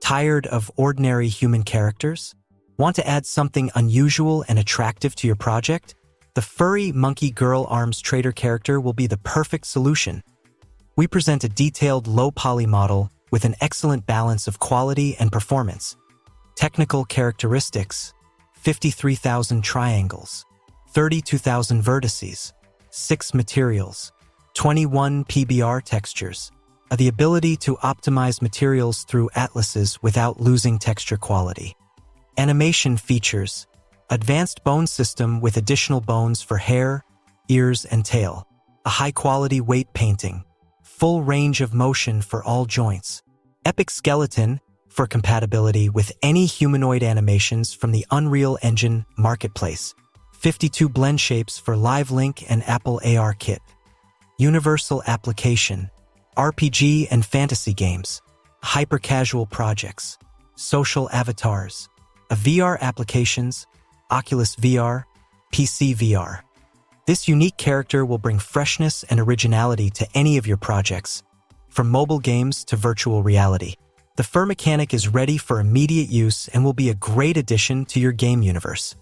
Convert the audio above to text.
Tired of ordinary human characters? Want to add something unusual and attractive to your project? The furry monkey girl arms trader character will be the perfect solution. We present a detailed low-poly model with an excellent balance of quality and performance. Technical characteristics: 53,000 triangles, 32,000 vertices, 6 materials, 21 PBR textures, the ability to optimize materials through atlases without losing texture quality. Animation features: advanced bone system with additional bones for hair, ears, and tail, a high-quality weight painting, full range of motion for all joints, epic skeleton for compatibility with any humanoid animations from the Unreal Engine marketplace, 52 blend shapes for Live Link and Apple AR Kit, universal application, RPG and fantasy games, hyper-casual projects, social avatars, VR applications, Oculus VR, PC VR. This unique character will bring freshness and originality to any of your projects, from mobile games to virtual reality. The fur mechanic is ready for immediate use and will be a great addition to your game universe.